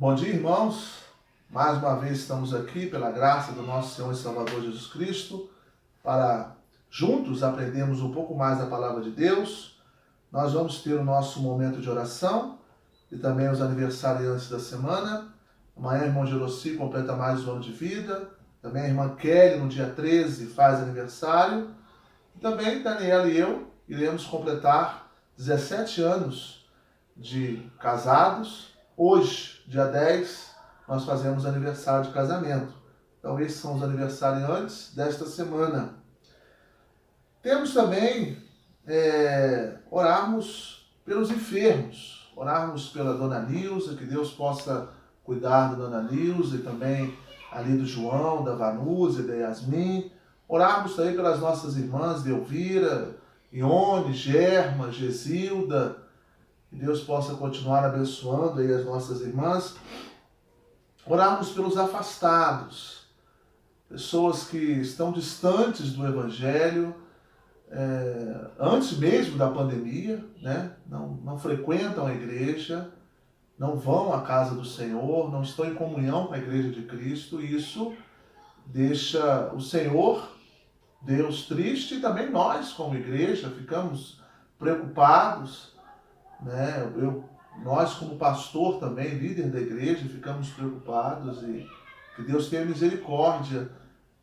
Bom dia, irmãos. Mais uma vez estamos aqui pela graça do nosso Senhor e Salvador Jesus Cristo para juntos aprendermos um pouco mais da palavra de Deus. Nós vamos ter o nosso momento de oração e também os aniversariantes da semana. Amanhã, irmão Gerossi completa mais um ano de vida. Também a irmã Kelly, no dia 13, faz aniversário. E também Daniela e eu iremos completar 17 anos de casados. Hoje, dia 10, nós fazemos aniversário de casamento. Então, esses são os aniversariantes desta semana. Temos também orarmos pelos enfermos, orarmos pela Dona Nilza, que Deus possa cuidar da Dona Nilza e também ali do João, da Vanusa e da Yasmin. Orarmos também pelas nossas irmãs Delvira, Ione, Germa, Gesilda. Que Deus possa continuar abençoando aí as nossas irmãs. Orarmos pelos afastados, pessoas que estão distantes do Evangelho, antes mesmo da pandemia, né? Não frequentam a igreja, não vão à casa do Senhor, não estão em comunhão com a igreja de Cristo, e isso deixa o Senhor, Deus, triste, e também nós, como igreja, ficamos preocupados, né? Nós, como pastor também, líder da igreja, ficamos preocupados, e que Deus tenha misericórdia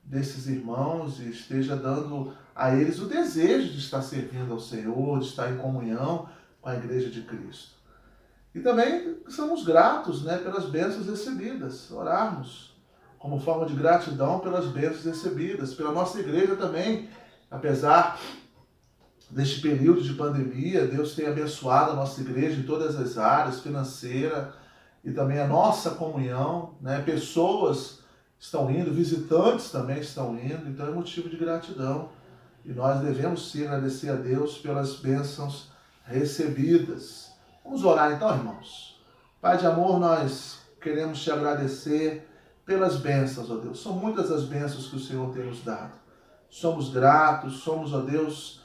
desses irmãos e esteja dando a eles o desejo de estar servindo ao Senhor, de estar em comunhão com a igreja de Cristo. E também somos gratos, né, pelas bênçãos recebidas, orarmos como forma de gratidão pelas bênçãos recebidas, pela nossa igreja também, apesar deste período de pandemia, Deus tem abençoado a nossa igreja em todas as áreas, financeira e também a nossa comunhão, né? Pessoas estão indo, visitantes também estão indo, então é motivo de gratidão. E nós devemos sim agradecer a Deus pelas bênçãos recebidas. Vamos orar então, irmãos. Pai de amor, nós queremos te agradecer pelas bênçãos, ó Deus. São muitas as bênçãos que o Senhor tem nos dado. Somos gratos, somos, ó Deus,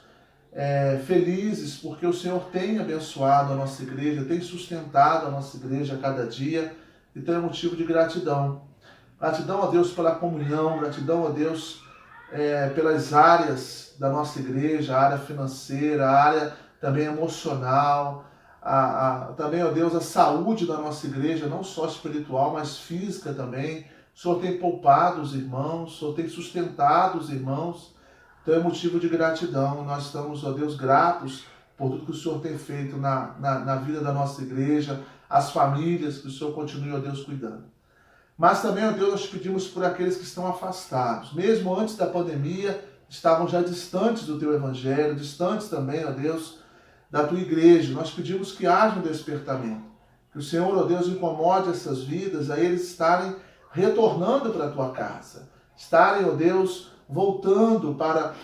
felizes porque o Senhor tem abençoado a nossa igreja, tem sustentado a nossa igreja a cada dia, então é motivo de gratidão. Gratidão a Deus pela comunhão, gratidão a Deus pelas áreas da nossa igreja, a área financeira, a área também emocional, também, ó Deus, a saúde da nossa igreja, não só espiritual, mas física também. O Senhor tem poupado os irmãos, o Senhor tem sustentado os irmãos. Então é motivo de gratidão. Nós estamos, ó Deus, gratos por tudo que o Senhor tem feito na vida da nossa igreja, as famílias, que o Senhor continue, ó Deus, cuidando. Mas também, ó Deus, nós pedimos por aqueles que estão afastados. Mesmo antes da pandemia, estavam já distantes do Teu Evangelho, distantes também, ó Deus, da Tua igreja. Nós pedimos que haja um despertamento. Que o Senhor, ó Deus, incomode essas vidas, a eles estarem retornando para a Tua casa. Estarem, ó Deus, voltando para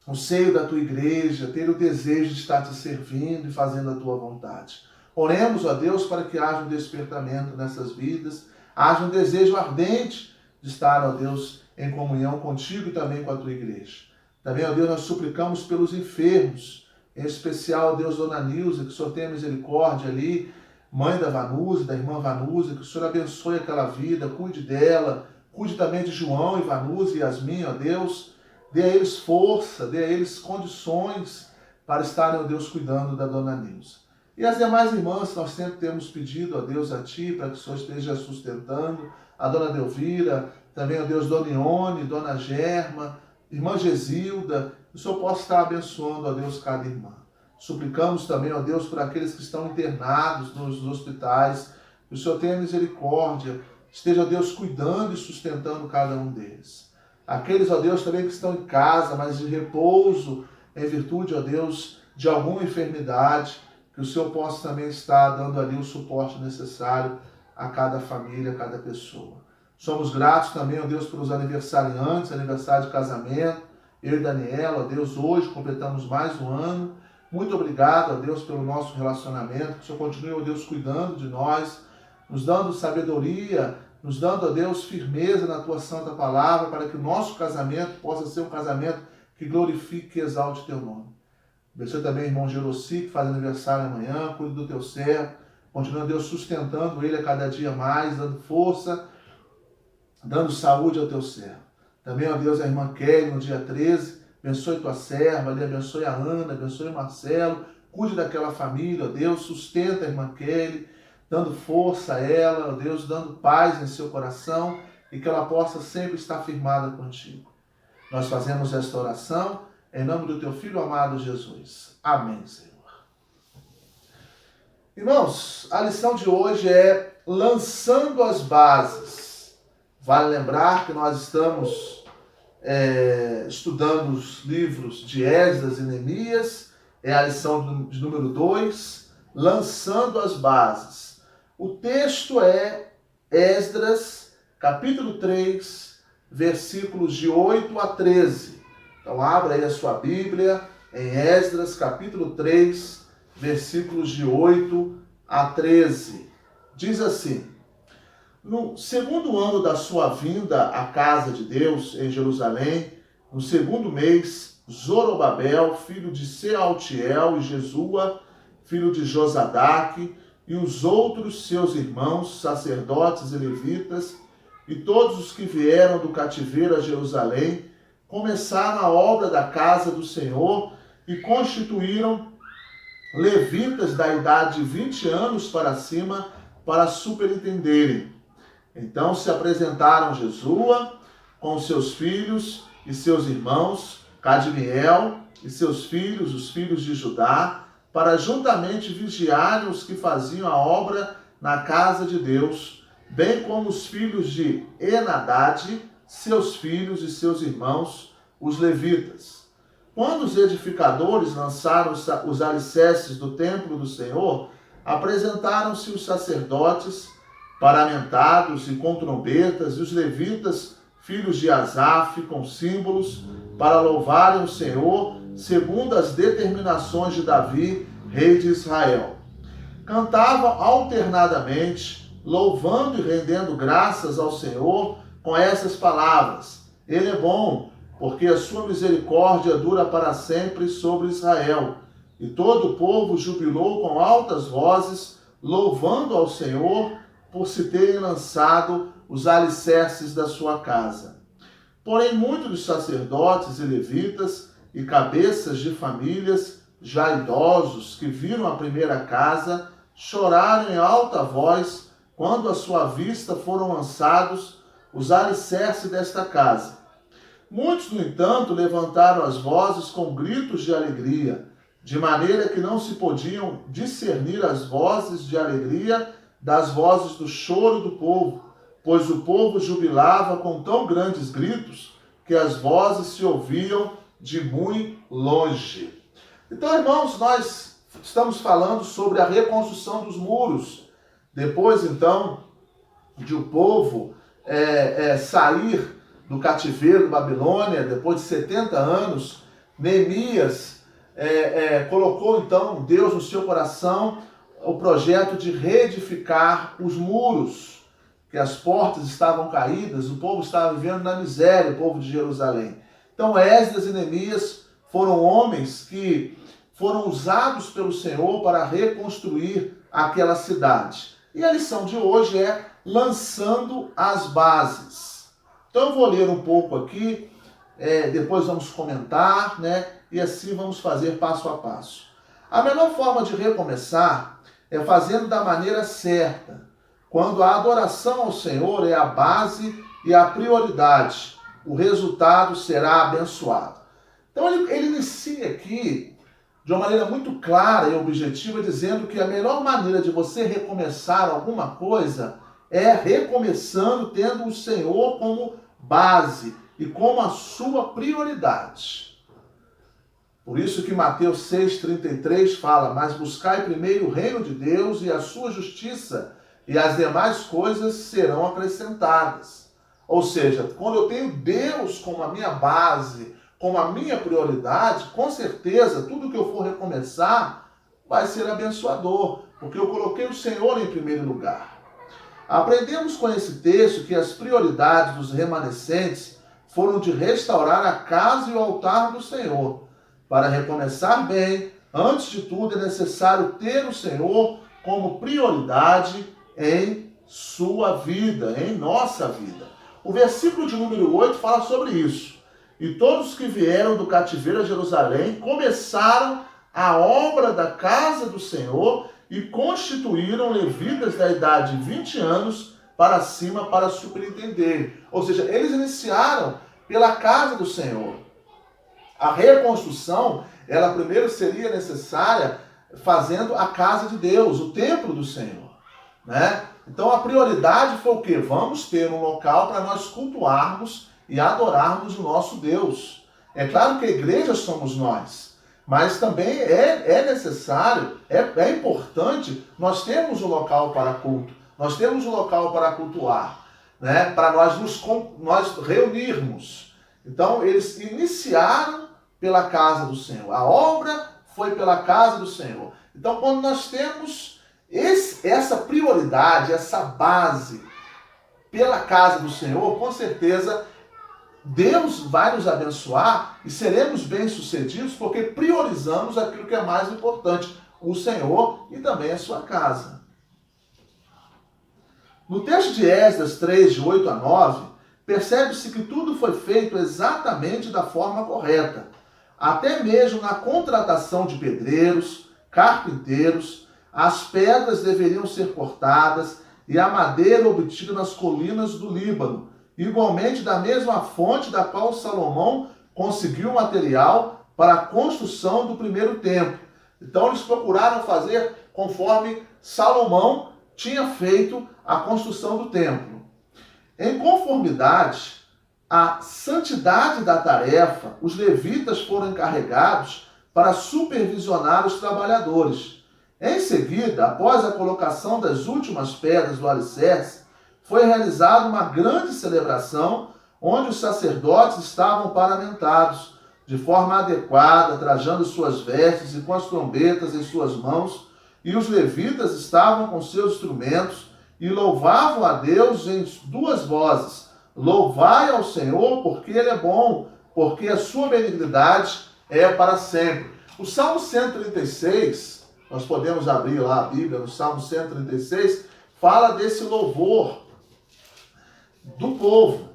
o seio da Tua igreja, ter o desejo de estar Te servindo e fazendo a Tua vontade. Oremos, ó Deus, para que haja um despertamento nessas vidas, haja um desejo ardente de estar, ó Deus, em comunhão contigo e também com a Tua igreja. Também, ó Deus, nós suplicamos pelos enfermos, em especial, ó Deus, Dona Nilza, que o Senhor tenha misericórdia ali, mãe da Vanusa, da irmã Vanusa, que o Senhor abençoe aquela vida, cuide dela, cuide também de João, Vanusa e Yasmin, ó Deus, dê a eles força, dê a eles condições para estarem, ó Deus, cuidando da Dona Nilza. E as demais irmãs, nós sempre temos pedido, ó Deus, a Ti, para que o Senhor esteja sustentando, a Dona Delvira, também, ó Deus, Dona Ione, Dona Germa, irmã Gesilda, que o Senhor possa estar abençoando, ó Deus, cada irmã. Suplicamos também, ó Deus, por aqueles que estão internados nos hospitais, que o Senhor tenha misericórdia, esteja, ó Deus, cuidando e sustentando cada um deles. Aqueles, ó Deus, também que estão em casa, mas de repouso, em virtude, ó Deus, de alguma enfermidade, que o Senhor possa também estar dando ali o suporte necessário a cada família, a cada pessoa. Somos gratos também, ó Deus, pelos aniversariantes, aniversário de casamento. Eu e Daniela, ó Deus, hoje completamos mais um ano. Muito obrigado, ó Deus, pelo nosso relacionamento. Que o Senhor continue, ó Deus, cuidando de nós, nos dando sabedoria, nos dando, ó Deus, firmeza na Tua santa palavra, para que o nosso casamento possa ser um casamento que glorifique e exalte Teu nome. Abençoe também o irmão Gerossi, que faz aniversário amanhã, cuide do Teu servo. Continua, Deus, sustentando ele a cada dia mais, dando força, dando saúde ao teu servo. Também, ó Deus, a irmã Kelly, no dia 13, abençoe tua serva, ali, abençoe a Ana, abençoe o Marcelo, cuide daquela família, ó Deus, sustenta a irmã Kelly, dando força a ela, ó Deus, dando paz em seu coração e que ela possa sempre estar firmada contigo. Nós fazemos esta oração em nome do teu Filho amado Jesus. Amém, Senhor. Irmãos, a lição de hoje é lançando as bases. Vale lembrar que nós estamos estudando os livros de Esdras e Neemias, é a lição de número 2, lançando as bases. O texto é Esdras, capítulo 3, versículos de 8 a 13. Então abra aí a sua Bíblia em Esdras, capítulo 3, versículos de 8 a 13. Diz assim: no segundo ano da sua vinda à casa de Deus em Jerusalém, no segundo mês, Zorobabel, filho de Sealtiel, e Jesua, filho de Josadaque, e os outros seus irmãos, sacerdotes e levitas, e todos os que vieram do cativeiro a Jerusalém, começaram a obra da casa do Senhor e constituíram levitas da idade de 20 anos para cima para superintenderem. Então se apresentaram Jesua com seus filhos e seus irmãos, Cadmiel e seus filhos, os filhos de Judá, para juntamente vigiarem os que faziam a obra na casa de Deus, bem como os filhos de Enadad, seus filhos e seus irmãos, os levitas. Quando os edificadores lançaram os alicerces do templo do Senhor, apresentaram-se os sacerdotes paramentados e com trombetas, e os levitas, filhos de Asaf, com símbolos, para louvarem o Senhor, segundo as determinações de Davi, rei de Israel. Cantavam alternadamente, louvando e rendendo graças ao Senhor com essas palavras: Ele é bom, porque a sua misericórdia dura para sempre sobre Israel. E todo o povo jubilou com altas vozes, louvando ao Senhor por se terem lançado os alicerces da sua casa. Porém, muitos dos sacerdotes e levitas e cabeças de famílias, já idosos, que viram a primeira casa, choraram em alta voz quando à sua vista foram lançados os alicerces desta casa. Muitos, no entanto, levantaram as vozes com gritos de alegria, de maneira que não se podiam discernir as vozes de alegria das vozes do choro do povo, pois o povo jubilava com tão grandes gritos que as vozes se ouviam de muito longe. Então, irmãos, nós estamos falando sobre a reconstrução dos muros. Depois, então, de o povo sair do cativeiro da Babilônia, depois de 70 anos, Neemias colocou, então, Deus no seu coração o projeto de reedificar os muros, que as portas estavam caídas, o povo estava vivendo na miséria, o povo de Jerusalém. Então, Esdras e Neemias foram homens que foram usados pelo Senhor para reconstruir aquela cidade. E a lição de hoje é lançando as bases. Então, eu vou ler um pouco aqui, depois vamos comentar, e assim vamos fazer passo a passo. A melhor forma de recomeçar é fazendo da maneira certa, quando a adoração ao Senhor é a base e a prioridade. O resultado será abençoado. Então ele inicia aqui de uma maneira muito clara e objetiva, dizendo que a melhor maneira de você recomeçar alguma coisa é recomeçando tendo o Senhor como base e como a sua prioridade. Por isso que Mateus 6,33 fala: mas buscai primeiro o reino de Deus e a sua justiça, e as demais coisas serão acrescentadas. Ou seja, quando eu tenho Deus como a minha base, como a minha prioridade, com certeza tudo que eu for recomeçar vai ser abençoador, porque eu coloquei o Senhor em primeiro lugar. Aprendemos com esse texto que as prioridades dos remanescentes foram de restaurar a casa e o altar do Senhor. Para recomeçar bem, antes de tudo é necessário ter o Senhor como prioridade em sua vida, em nossa vida. O versículo de número 8 fala sobre isso. E todos que vieram do cativeiro a Jerusalém começaram a obra da casa do Senhor e constituíram levitas da idade de 20 anos para cima para superintender. Ou seja, eles iniciaram pela casa do Senhor. A reconstrução, ela primeiro seria necessária fazendo a casa de Deus, o templo do Senhor, né? Então a prioridade foi o quê? Vamos ter um local para nós cultuarmos e adorarmos o nosso Deus. É claro que a igreja somos nós, mas também é necessário, é importante nós termos um local para culto, nós temos um local para cultuar, né? Para nós reunirmos. Então eles iniciaram pela casa do Senhor. A obra foi pela casa do Senhor. Então quando nós temos essa prioridade, essa base pela casa do Senhor, com certeza Deus vai nos abençoar e seremos bem-sucedidos porque priorizamos aquilo que é mais importante, o Senhor e também a sua casa. No texto de Esdras 3, de 8 a 9, percebe-se que tudo foi feito exatamente da forma correta, até mesmo na contratação de pedreiros, carpinteiros. As pedras deveriam ser cortadas e a madeira obtida nas colinas do Líbano, igualmente da mesma fonte da qual Salomão conseguiu material para a construção do primeiro templo. Então eles procuraram fazer conforme Salomão tinha feito a construção do templo. Em conformidade à santidade da tarefa, os levitas foram encarregados para supervisionar os trabalhadores. Em seguida, após a colocação das últimas pedras do alicerce, foi realizada uma grande celebração onde os sacerdotes estavam paramentados, de forma adequada, trajando suas vestes e com as trombetas em suas mãos, e os levitas estavam com seus instrumentos e louvavam a Deus em duas vozes: louvai ao Senhor, porque Ele é bom, porque a sua benignidade é para sempre. O Salmo 136, nós podemos abrir lá a Bíblia, no Salmo 136, fala desse louvor do povo,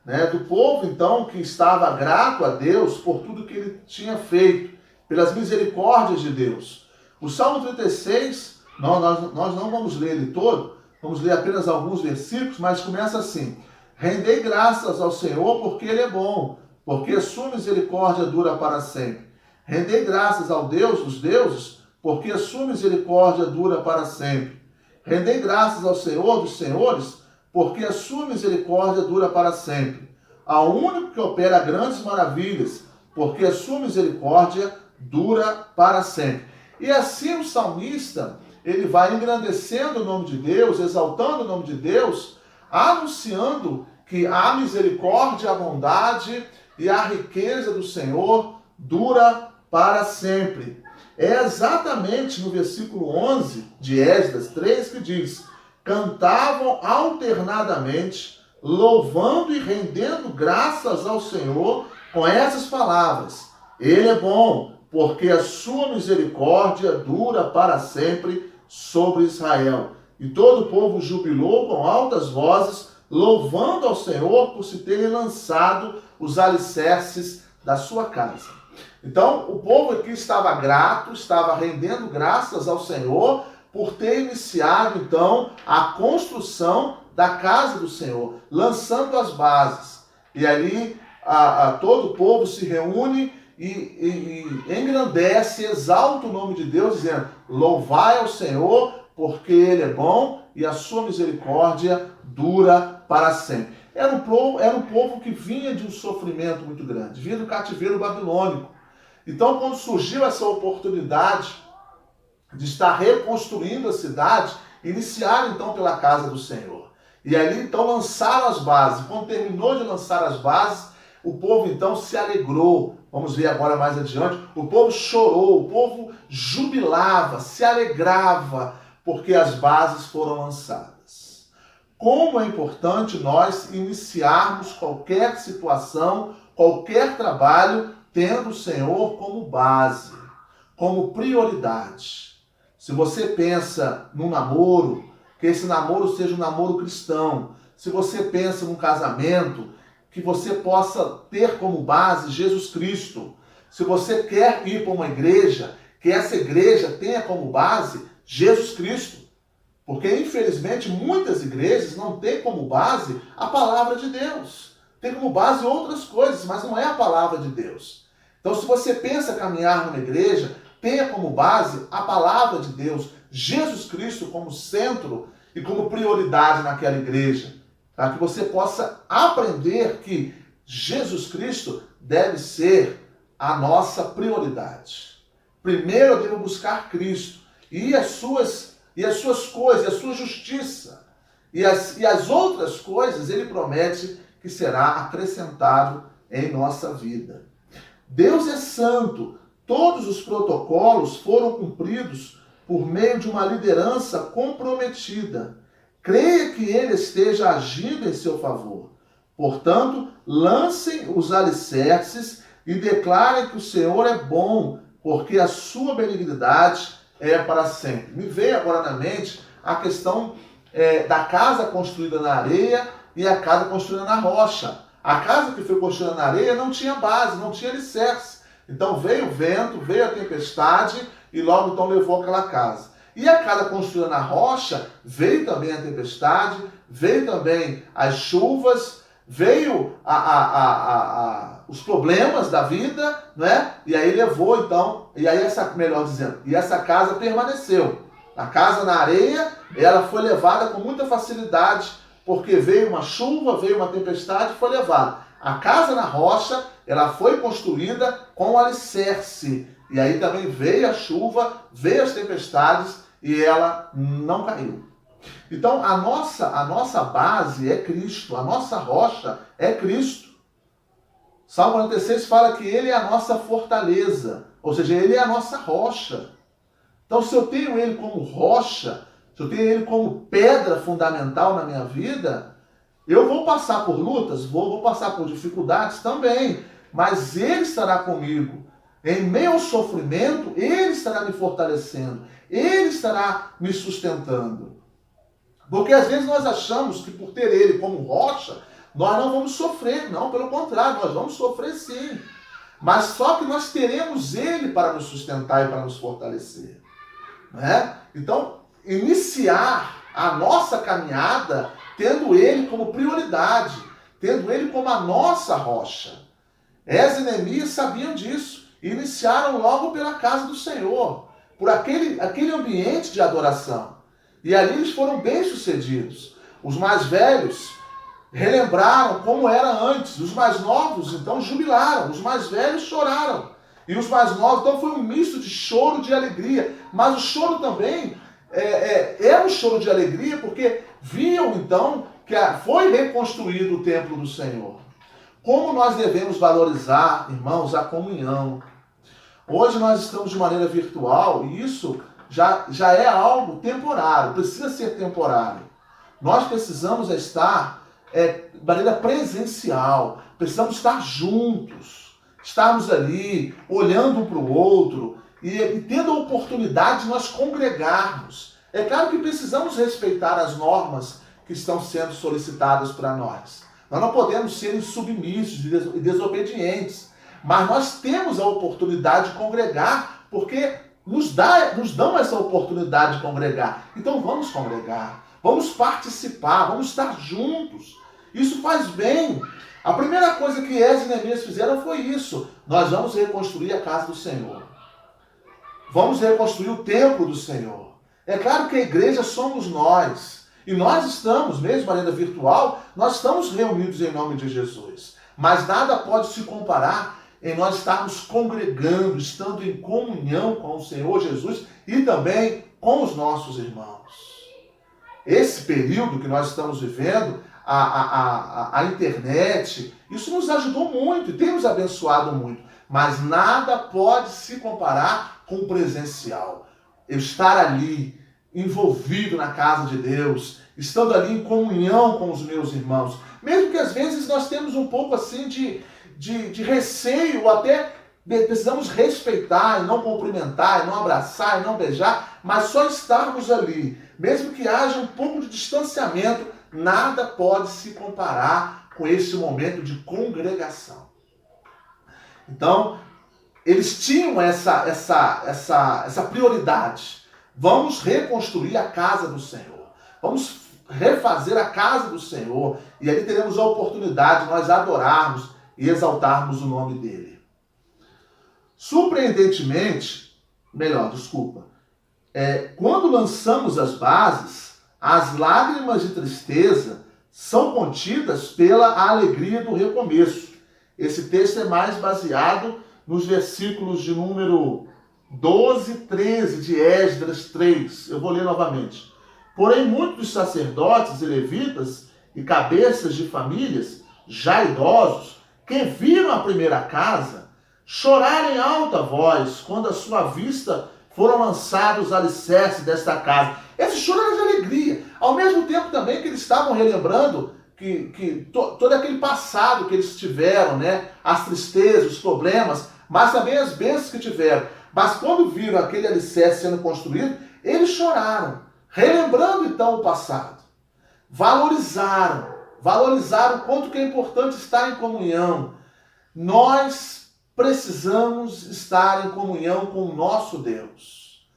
né? Do povo, então, que estava grato a Deus por tudo que Ele tinha feito, pelas misericórdias de Deus. O Salmo 36, nós não vamos ler ele todo, vamos ler apenas alguns versículos, mas começa assim: rendei graças ao Senhor porque Ele é bom, porque a sua misericórdia dura para sempre. Rendei graças ao Deus dos deuses, porque a sua misericórdia dura para sempre. Rendei graças ao Senhor dos senhores, porque a sua misericórdia dura para sempre. Ao único que opera grandes maravilhas, porque a sua misericórdia dura para sempre. E assim o salmista, ele vai engrandecendo o nome de Deus, exaltando o nome de Deus, anunciando que a misericórdia, a bondade e a riqueza do Senhor dura para sempre. É exatamente no versículo 11 de Esdras 3 que diz: cantavam alternadamente, louvando e rendendo graças ao Senhor com essas palavras: Ele é bom, porque a sua misericórdia dura para sempre sobre Israel. E todo o povo jubilou com altas vozes, louvando ao Senhor por se terem lançado os alicerces da sua casa. Então, o povo aqui estava grato, estava rendendo graças ao Senhor por ter iniciado, então, a construção da casa do Senhor, lançando as bases. E ali, todo o povo se reúne e engrandece, exalta o nome de Deus, dizendo: louvai ao Senhor, porque Ele é bom e a sua misericórdia dura para sempre. Era um povo que vinha de um sofrimento muito grande, vinha do cativeiro babilônico. Então, quando surgiu essa oportunidade de estar reconstruindo a cidade, iniciaram então pela casa do Senhor. E ali então lançaram as bases. Quando terminou de lançar as bases, o povo então se alegrou. Vamos ver agora mais adiante. O povo chorou, o povo jubilava, se alegrava, porque as bases foram lançadas. Como é importante nós iniciarmos qualquer situação, qualquer trabalho, tendo o Senhor como base, como prioridade. se você pensa num namoro, que esse namoro seja um namoro cristão. Se você pensa num casamento, que você possa ter como base Jesus Cristo. Se você quer ir para uma igreja, que essa igreja tenha como base Jesus Cristo. Porque, infelizmente, muitas igrejas não têm como base a palavra de Deus. Tem como base outras coisas, mas não é a palavra de Deus. Então, se você pensa caminhar numa igreja, tenha como base a palavra de Deus, Jesus Cristo como centro e como prioridade naquela igreja. Para que você possa aprender que Jesus Cristo deve ser a nossa prioridade. Primeiro eu devo buscar Cristo e as suas coisas, a sua justiça. E as outras coisas ele promete que será acrescentado em nossa vida. Deus é santo. Todos os protocolos foram cumpridos por meio de uma liderança comprometida. Creia que ele esteja agindo em seu favor. Portanto, lancem os alicerces e declarem que o Senhor é bom, porque a sua benignidade é para sempre. Me veio agora na mente a questão da casa construída na areia e a casa construída na rocha. A casa que foi construída na areia não tinha base, não tinha alicerce. Então veio o vento, veio a tempestade e logo então levou aquela casa. E a casa construída na rocha, veio também a tempestade, veio também as chuvas, veio os problemas da vida, né? E aí levou então, e essa casa permaneceu. A casa na areia, ela foi levada com muita facilidade, porque veio uma chuva, veio uma tempestade e foi levada. A casa na rocha, ela foi construída com alicerce. E aí também veio a chuva, veio as tempestades e ela não caiu. Então a nossa base é Cristo, a nossa rocha é Cristo. Salmo 46 fala que ele é a nossa fortaleza, ou seja, ele é a nossa rocha. Então se eu tenho ele como rocha, se eu tenho ele como pedra fundamental na minha vida, eu vou passar por lutas, vou passar por dificuldades também, mas ele estará comigo. Em meio ao sofrimento, ele estará me fortalecendo, ele estará me sustentando. Porque às vezes nós achamos que por ter ele como rocha, nós não vamos sofrer. Não, pelo contrário, nós vamos sofrer sim. Mas só que nós teremos ele para nos sustentar e para nos fortalecer. Né? Então, iniciar a nossa caminhada tendo ele como prioridade, tendo ele como a nossa rocha. Esa e Neemias sabiam disso. Iniciaram logo pela casa do Senhor, por aquele ambiente de adoração. E ali eles foram bem-sucedidos. Os mais velhos relembraram como era antes. Os mais novos, então, jubilaram. Os mais velhos choraram. E os mais novos, então, foi um misto de choro e de alegria. Mas o choro também é um choro de alegria, porque viam, então, que foi reconstruído o templo do Senhor. Como nós devemos valorizar, irmãos, a comunhão. Hoje nós estamos de maneira virtual e isso já é algo temporário, precisa ser temporário. Nós precisamos estar de maneira presencial, precisamos estar juntos, estarmos ali, olhando um para o outro e tendo a oportunidade de nós congregarmos. É claro que precisamos respeitar as normas que estão sendo solicitadas para nós. Nós não podemos ser insubmissos e desobedientes, mas nós temos a oportunidade de congregar, porque nos dão essa oportunidade de congregar. Então vamos congregar, vamos participar, vamos estar juntos. Isso faz bem. A primeira coisa que Esa e Neemias fizeram foi isso. Nós vamos reconstruir a casa do Senhor. Vamos reconstruir o templo do Senhor. É claro que a igreja somos nós. E nós estamos, mesmo de maneira virtual, nós estamos reunidos em nome de Jesus. Mas nada pode se comparar em nós estarmos congregando, estando em comunhão com o Senhor Jesus e também com os nossos irmãos. Esse período que nós estamos vivendo, a internet, isso nos ajudou muito e tem nos abençoado muito. Mas nada pode se comparar com o presencial. Eu estar ali, envolvido na casa de Deus, estando ali em comunhão com os meus irmãos. Mesmo que às vezes nós temos um pouco assim de receio, ou até precisamos respeitar e não cumprimentar, e não abraçar e não beijar, mas só estarmos ali. Mesmo que haja um pouco de distanciamento, nada pode se comparar com esse momento de congregação. Então, eles tinham essa prioridade. Vamos reconstruir a casa do Senhor. Vamos refazer a casa do Senhor. E ali teremos a oportunidade de nós adorarmos e exaltarmos o nome dele. Surpreendentemente, quando lançamos as bases, as lágrimas de tristeza são contidas pela alegria do recomeço. Esse texto é mais baseado nos versículos de número 12 e 13 de Esdras 3. Eu vou ler novamente. Porém, muitos sacerdotes e levitas e cabeças de famílias, já idosos, que viram a primeira casa, choraram em alta voz quando à sua vista foram lançados os alicerces desta casa. Esse choro era de alegria, ao mesmo tempo também que eles estavam relembrando todo aquele passado que eles tiveram, né? As tristezas, os problemas, mas também as bênçãos que tiveram. Mas quando viram aquele alicerce sendo construído, eles choraram, relembrando então o passado. Valorizaram o quanto que é importante estar em comunhão. Nós precisamos estar em comunhão com o nosso Deus.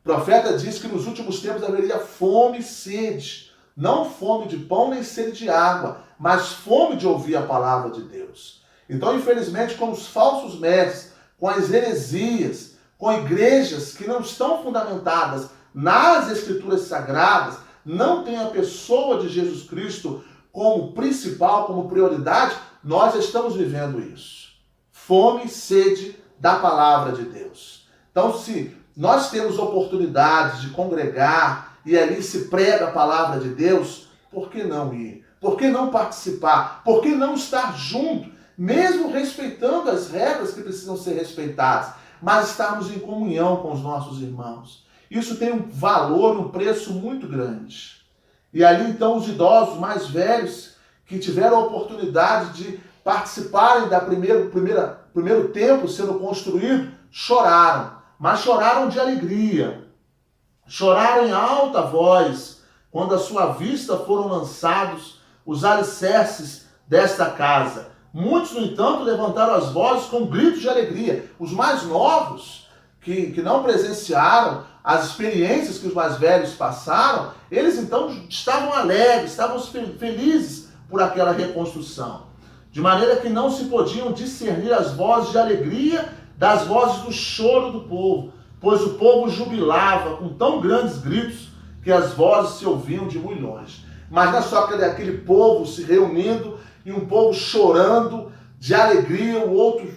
O profeta diz que nos últimos tempos haveria fome e sede. Não fome de pão nem sede de água, mas fome de ouvir a palavra de Deus. Então, infelizmente, com os falsos mestres, com as heresias, com igrejas que não estão fundamentadas nas Escrituras Sagradas, não tem a pessoa de Jesus Cristo como principal, como prioridade, nós estamos vivendo isso. Fome e sede da palavra de Deus. Então, se nós temos oportunidade de congregar e ali se prega a palavra de Deus, por que não ir? Por que não participar? Por que não estar junto? Mesmo respeitando as regras que precisam ser respeitadas, mas estarmos em comunhão com os nossos irmãos. Isso tem um valor, um preço muito grande. E ali então os idosos mais velhos que tiveram a oportunidade de participarem da primeiro templo sendo construído, choraram, mas choraram de alegria. Choraram em alta voz quando à sua vista foram lançados os alicerces desta casa. Muitos, no entanto, levantaram as vozes com gritos de alegria. Os mais novos, que não presenciaram as experiências que os mais velhos passaram, eles então estavam alegres, estavam felizes por aquela reconstrução. De maneira que não se podiam discernir as vozes de alegria das vozes do choro do povo, pois o povo jubilava com tão grandes gritos que as vozes se ouviam de muito longe. Mas não é só aquele povo se reunindo e um povo chorando de alegria, o outro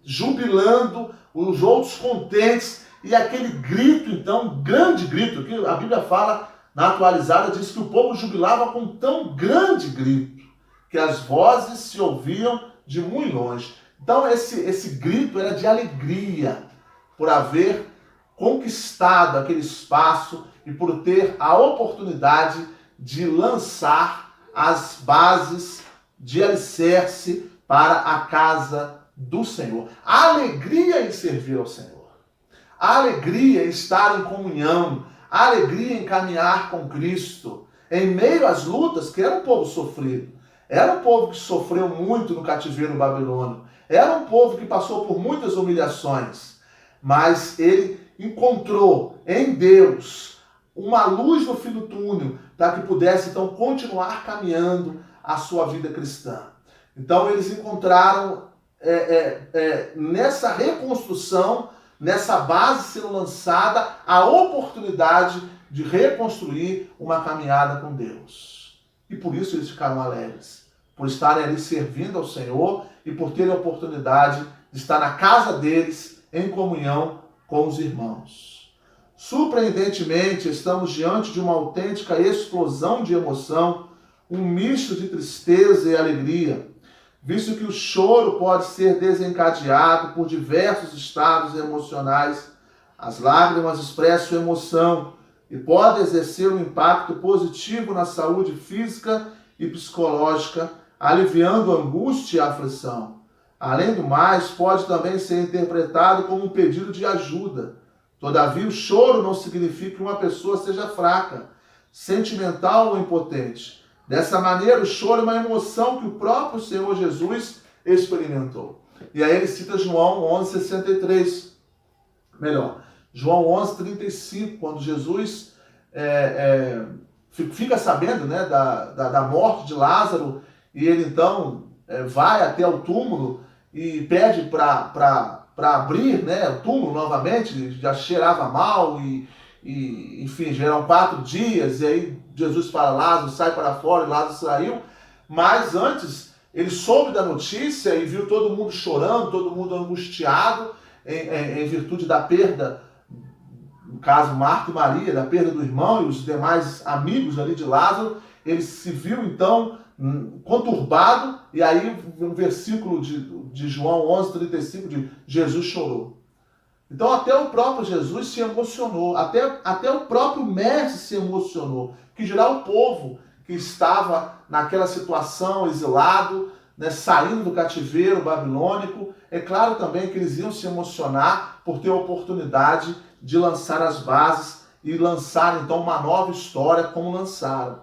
jubilando, os outros contentes, e aquele grito, então, grande grito, que a Bíblia fala, na atualizada, diz que o povo jubilava com tão grande grito, que as vozes se ouviam de muito longe. Então, esse grito era de alegria, por haver conquistado aquele espaço e por ter a oportunidade de lançar as bases de alicerce para a casa do Senhor. A alegria em servir ao Senhor. A alegria em estar em comunhão. A alegria em caminhar com Cristo. Em meio às lutas, que era um povo sofrido. Era um povo que sofreu muito no cativeiro babilônico. Era um povo que passou por muitas humilhações. Mas ele encontrou em Deus uma luz no fim do túnel para que pudesse então continuar caminhando a sua vida cristã. Então eles encontraram nessa reconstrução, nessa base sendo lançada, a oportunidade de reconstruir uma caminhada com Deus. E por isso eles ficaram alegres, por estarem ali servindo ao Senhor e por terem a oportunidade de estar na casa deles em comunhão com os irmãos. Surpreendentemente, estamos diante de uma autêntica explosão de emoção, um misto de tristeza e alegria, visto que o choro pode ser desencadeado por diversos estados emocionais. As lágrimas expressam emoção e podem exercer um impacto positivo na saúde física e psicológica, aliviando a angústia e a aflição. Além do mais, pode também ser interpretado como um pedido de ajuda. Todavia, o choro não significa que uma pessoa seja fraca, sentimental ou impotente. Dessa maneira, o choro é uma emoção que o próprio Senhor Jesus experimentou. E aí ele cita João 11:63. Melhor, João 11:35, quando Jesus fica sabendo, né, da morte de Lázaro, e ele então vai até o túmulo e pede para abrir, né, o túmulo novamente, já cheirava mal, enfim, já eram 4 dias, e aí Jesus fala, Lázaro, sai para fora, e Lázaro saiu, mas antes ele soube da notícia e viu todo mundo chorando, todo mundo angustiado, em virtude da perda, no caso Marta e Maria, da perda do irmão e os demais amigos ali de Lázaro. Ele se viu então conturbado, e aí um versículo de João 11:35 de Jesus chorou. Então até o próprio Jesus se emocionou, até o próprio mestre se emocionou, que dirá o povo que estava naquela situação, exilado, né, saindo do cativeiro babilônico. É claro também que eles iam se emocionar por ter a oportunidade de lançar as bases e lançar então uma nova história como lançaram.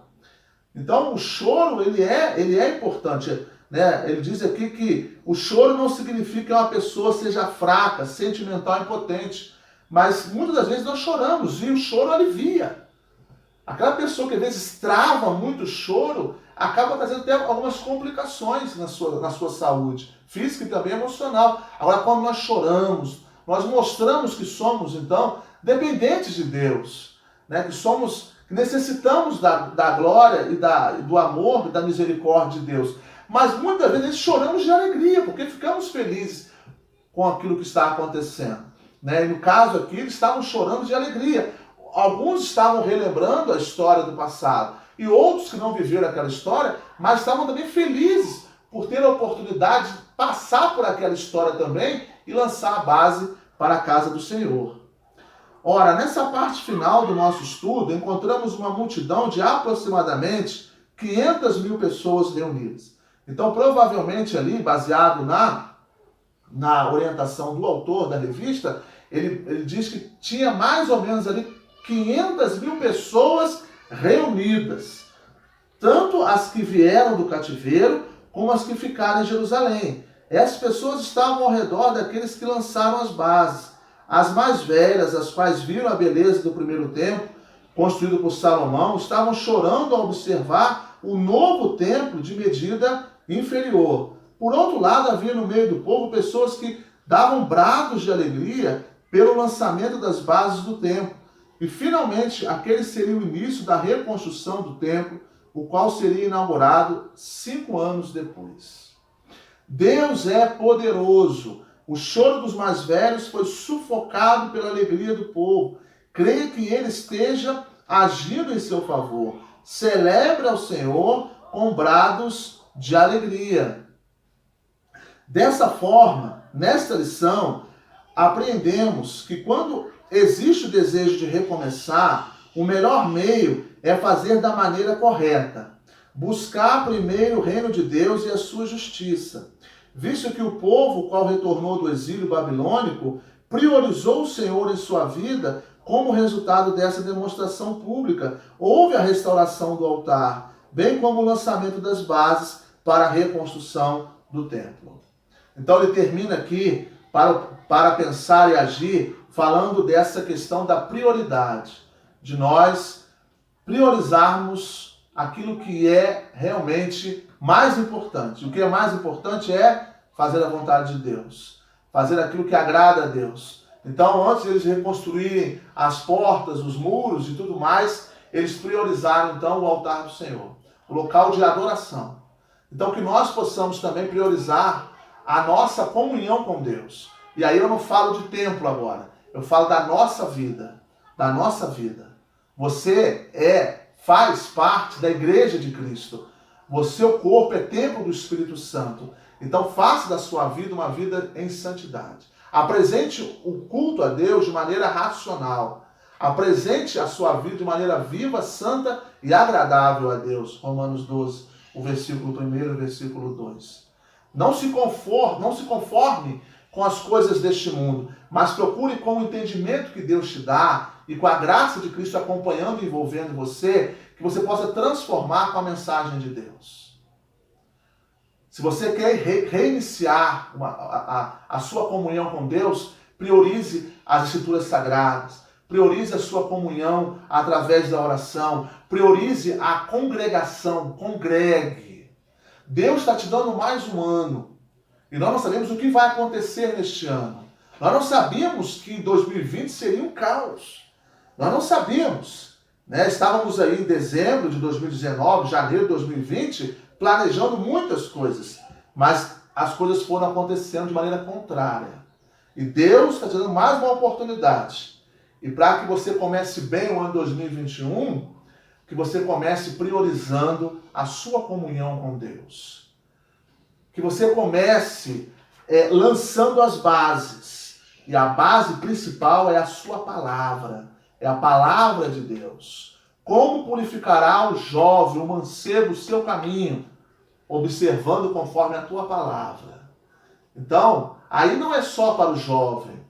Então o choro ele é importante, né? Ele diz aqui que o choro não significa que uma pessoa seja fraca, sentimental, impotente, mas muitas das vezes nós choramos e o choro alivia. Aquela pessoa que às vezes trava muito o choro acaba trazendo até algumas complicações na sua saúde física e também emocional. Agora, quando nós choramos, nós mostramos que somos então dependentes de Deus, né? Que necessitamos da glória e do amor e da misericórdia de Deus. Mas muitas vezes choramos de alegria, porque ficamos felizes com aquilo que está acontecendo, né? E no caso aqui, eles estavam chorando de alegria. Alguns estavam relembrando a história do passado, e outros que não viveram aquela história, mas estavam também felizes por ter a oportunidade de passar por aquela história também e lançar a base para a casa do Senhor. Ora, nessa parte final do nosso estudo, encontramos uma multidão de aproximadamente 500.000 pessoas reunidas. Então, provavelmente ali, baseado na orientação do autor da revista, ele diz que tinha mais ou menos ali 500.000 pessoas reunidas. Tanto as que vieram do cativeiro, como as que ficaram em Jerusalém. Essas pessoas estavam ao redor daqueles que lançaram as bases. As mais velhas, as quais viram a beleza do primeiro templo, construído por Salomão, estavam chorando ao observar o novo templo de medida inferior. Por outro lado, havia no meio do povo pessoas que davam brados de alegria pelo lançamento das bases do templo. E finalmente, aquele seria o início da reconstrução do templo, o qual seria inaugurado 5 anos depois. Deus é poderoso. O choro dos mais velhos foi sufocado pela alegria do povo. Creia que ele esteja agindo em seu favor. Celebre ao Senhor com brados de alegria. Dessa forma, nesta lição, aprendemos que quando existe o desejo de recomeçar, o melhor meio é fazer da maneira correta. Buscar primeiro o reino de Deus e a sua justiça. Visto que o povo, qual retornou do exílio babilônico, priorizou o Senhor em sua vida, como resultado dessa demonstração pública, houve a restauração do altar, bem como o lançamento das bases para a reconstrução do templo. Então ele termina aqui para pensar e agir, falando dessa questão da prioridade, de nós priorizarmos aquilo que é realmente mais importante. O que é mais importante é fazer a vontade de Deus, fazer aquilo que agrada a Deus. Então, antes de eles reconstruírem as portas, os muros e tudo mais, eles priorizaram então o altar do Senhor, o local de adoração. Então, que nós possamos também priorizar a nossa comunhão com Deus. E aí eu não falo de templo agora, eu falo da nossa vida, da nossa vida. Você faz parte da igreja de Cristo. O seu corpo é templo do Espírito Santo. Então faça da sua vida uma vida em santidade. Apresente o culto a Deus de maneira racional. Apresente a sua vida de maneira viva, santa e agradável a Deus. Romanos 12, o versículo 1 e o versículo 2. Não se conforme com as coisas deste mundo, mas procure com o entendimento que Deus te dá e com a graça de Cristo acompanhando e envolvendo você, que você possa transformar com a mensagem de Deus. Se você quer reiniciar a sua comunhão com Deus, priorize as Escrituras Sagradas, priorize a sua comunhão através da oração, priorize a congregação, congregue. Deus está te dando mais um ano e nós não sabemos o que vai acontecer neste ano. Nós não sabíamos que 2020 seria um caos. Nós não sabíamos, né? Estávamos aí em dezembro de 2019, janeiro de 2020, planejando muitas coisas, mas as coisas foram acontecendo de maneira contrária. E Deus está te dando mais uma oportunidade. E para que você comece bem o ano 2021, que você comece priorizando a sua comunhão com Deus. Que você comece lançando as bases. E a base principal é a sua palavra. É a palavra de Deus. Como purificará o jovem, o mancebo, o seu caminho? Observando conforme a tua palavra. Então, aí não é só para o jovem.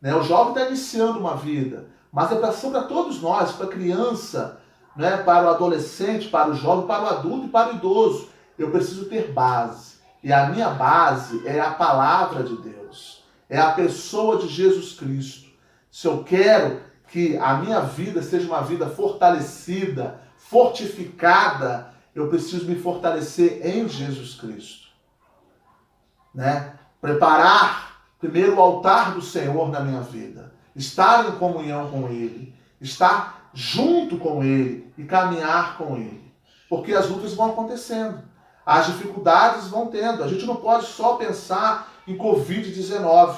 Né? O jovem está iniciando uma vida, mas é para todos nós, para a criança, né? Para o adolescente, para o jovem, para o adulto e para o idoso. Eu preciso ter base. E a minha base é a palavra de Deus. É a pessoa de Jesus Cristo. Se eu quero que a minha vida seja uma vida fortalecida, fortificada, eu preciso me fortalecer em Jesus Cristo. Né? Preparar primeiro o altar do Senhor na minha vida. Estar em comunhão com Ele. Estar junto com Ele e caminhar com Ele. Porque as lutas vão acontecendo. As dificuldades vão tendo. A gente não pode só pensar em Covid-19.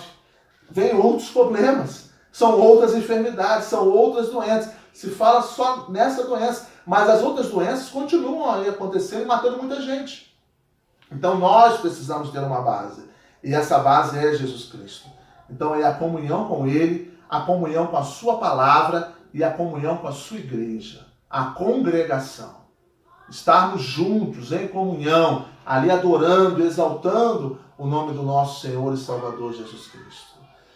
Vem outros problemas. São outras enfermidades, são outras doenças. Se fala só nessa doença, mas as outras doenças continuam aí acontecendo e matando muita gente. Então nós precisamos ter uma base. E essa base é Jesus Cristo. Então é a comunhão com Ele, a comunhão com a sua palavra e a comunhão com a sua igreja. A congregação. Estarmos juntos, em comunhão, ali adorando, exaltando o nome do nosso Senhor e Salvador Jesus Cristo.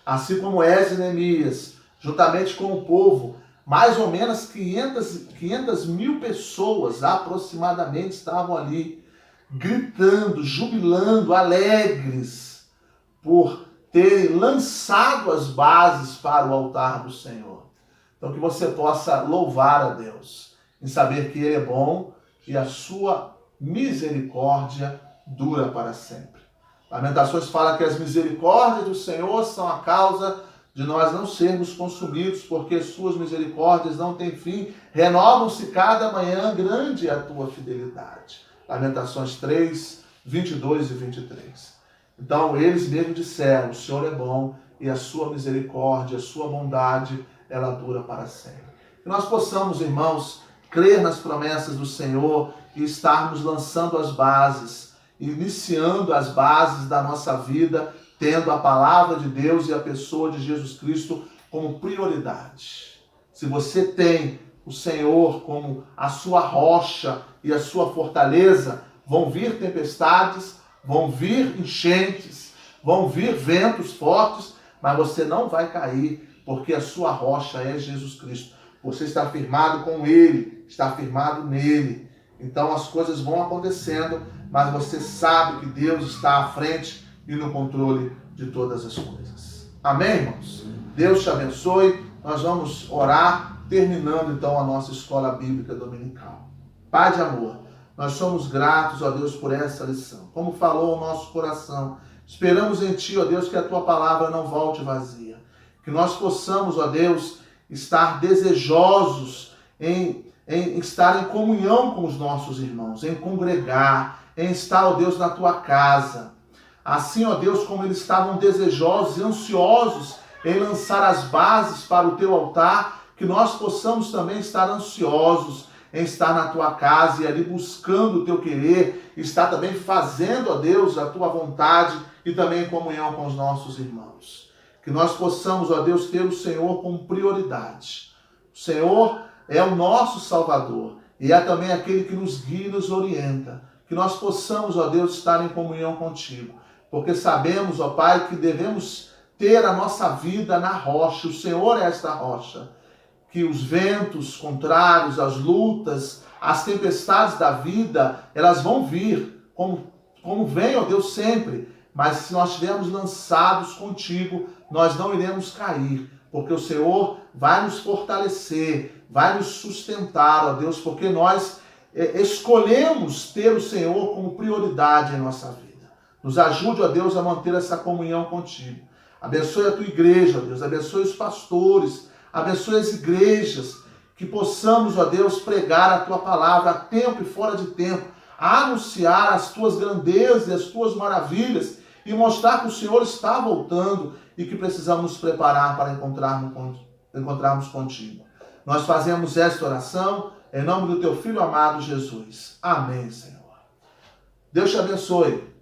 Assim como Esdras e Neemias, juntamente com o povo, mais ou menos 500 mil pessoas aproximadamente estavam ali, gritando, jubilando, alegres, por terem lançado as bases para o altar do Senhor. Então que você possa louvar a Deus, em saber que Ele é bom e a sua misericórdia dura para sempre. Lamentações fala que as misericórdias do Senhor são a causa de nós não sermos consumidos, porque suas misericórdias não têm fim, renovam-se cada manhã, grande é a tua fidelidade. Lamentações 3, 22 e 23. Então eles mesmo disseram, o Senhor é bom e a sua misericórdia, a sua bondade, ela dura para sempre. Que nós possamos, irmãos, crer nas promessas do Senhor e estarmos lançando as bases, iniciando as bases da nossa vida, tendo a palavra de Deus e a pessoa de Jesus Cristo como prioridade. Se você tem o Senhor como a sua rocha e a sua fortaleza, vão vir tempestades, vão vir enchentes, vão vir ventos fortes, mas você não vai cair, porque a sua rocha é Jesus Cristo. Você está firmado com Ele, está firmado nele. Então as coisas vão acontecendo, mas você sabe que Deus está à frente e no controle de todas as coisas. Amém, irmãos? Deus te abençoe. Nós vamos orar, terminando então a nossa escola bíblica dominical. Pai de amor, nós somos gratos, ó Deus, por essa lição. Como falou o nosso coração, esperamos em Ti, ó Deus, que a Tua palavra não volte vazia. Que nós possamos, ó Deus, estar desejosos em estar em comunhão com os nossos irmãos, em congregar, em estar, ó Deus, na Tua casa. Assim, ó Deus, como eles estavam desejosos e ansiosos em lançar as bases para o Teu altar, que nós possamos também estar ansiosos em estar na Tua casa e ali buscando o Teu querer, estar também fazendo, ó Deus, a Tua vontade e também em comunhão com os nossos irmãos. Que nós possamos, ó Deus, ter o Senhor como prioridade. O Senhor é o nosso Salvador e é também aquele que nos guia e nos orienta. que nós possamos, ó Deus, estar em comunhão contigo, porque sabemos, ó Pai, que devemos ter a nossa vida na rocha. O Senhor é esta rocha, que os ventos contrários, as lutas, as tempestades da vida, elas vão vir, como vem, ó Deus, sempre. Mas se nós estivermos lançados contigo, nós não iremos cair, porque o Senhor vai nos fortalecer, vai nos sustentar, ó Deus, porque nós escolhemos ter o Senhor como prioridade em nossa vida. Nos ajude, ó Deus, a manter essa comunhão contigo. Abençoe a tua igreja, ó Deus, abençoe os pastores, abençoe as igrejas, que possamos, ó Deus, pregar a tua palavra a tempo e fora de tempo, a anunciar as tuas grandezas e as tuas maravilhas e mostrar que o Senhor está voltando e que precisamos nos preparar para encontrarmos contigo. Nós fazemos esta oração em nome do teu Filho amado Jesus. Amém, Senhor. Deus te abençoe.